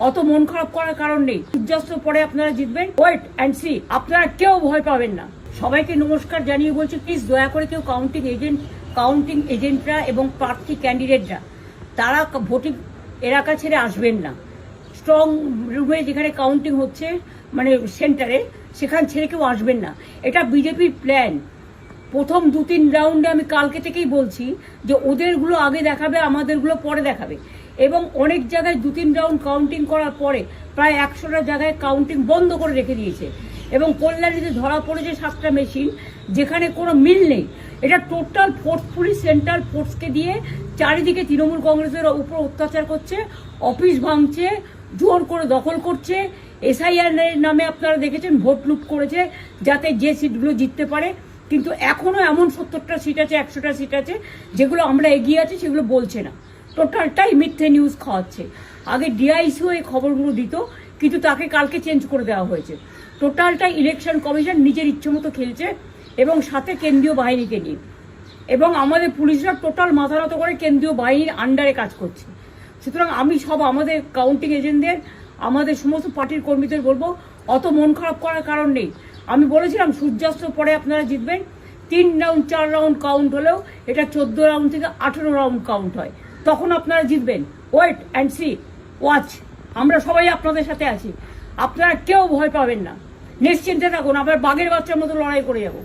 অত মন খারাপ করার কারণ নেই। সূর্যাস্ত পরে আপনারা জিতবেন, ওয়েট অ্যান্ড সি। আপনারা কেউ ভয় পাবেন না। সবাইকে নমস্কার জানিয়ে বলছি, প্লিজ দয়া করে কেউ কাউন্টিং এজেন্টরা এবং প্রার্থী ক্যান্ডিডেটরা তারা ভোটিং এলাকা ছেড়ে আসবেন না। স্ট্রং রুমে যেখানে কাউন্টিং হচ্ছে, মানে সেন্টারে, সেখান ছেড়ে কেউ আসবেন না। এটা বিজেপির প্ল্যান। প্রথম 2-3 রাউন্ডে আমি কালকে থেকেই বলছি যে ওদেরগুলো আগে দেখাবে, আমাদেরগুলো পরে দেখাবে। এবং অনেক জায়গায় 2-3 রাউন্ড কাউন্টিং করার পরে প্রায় 100টা জায়গায় কাউন্টিং বন্ধ করে রেখে দিয়েছে। এবং কল্যাণীতে ধরা পড়েছে 7টা মেশিন, যেখানে কোনো মিল নেই। এটা টোটাল ফোর্সফুলি সেন্ট্রাল ফোর্সকে দিয়ে চারিদিকে তৃণমূল কংগ্রেসের উপর অত্যাচার করছে, অফিস ভাঙছে, জোর করে দখল করছে। এসআইআর নামে আপনারা দেখেছেন ভোট লুট করেছে যাতে যে সিটগুলো জিততে পারে। কিন্তু এখনো এমন 70টা সিট আছে, 100টা সিট আছে যেগুলো আমরা এগিয়ে আছি, সেগুলো বলছে না। টোটালটাই মিথ্যে নিউজ খাওয়াচ্ছে। আগে ডিআইসিও এই খবরগুলো দিত, কিন্তু তাকে কালকে চেঞ্জ করে দেওয়া হয়েছে। টোটালটাই ইলেকশন কমিশন নিজের ইচ্ছে মতো খেলছে, এবং সাথে কেন্দ্রীয় বাহিনীকে নিয়ে। এবং আমাদের পুলিশরা টোটাল মাথা নত করে কেন্দ্রীয় বাহিনীর আন্ডারে কাজ করছে। সুতরাং আমি আমাদের কাউন্টিং এজেন্টদের, আমাদের সমস্ত পার্টির কর্মীদের বলবো, অত মন খারাপ করার কারণ নেই। আমি বলেছিলাম সূর্যাস্ত পরে আপনারা জিতবেন। 3 রাউন্ড 4 রাউন্ড কাউন্ট হলেও এটা 14 রাউন্ড থেকে 18 রাউন্ড কাউন্ট হয়, তখন আপনারা জিতবেন। Wait and see, watch. আমরা সবাই আপনাদের সাথে আছি। আপনারা কেউ ভয় পাবেন না, নিশ্চিন্তে থাকুন। আবার বাঘের বাচ্চার মতো লড়াই করে যাবো।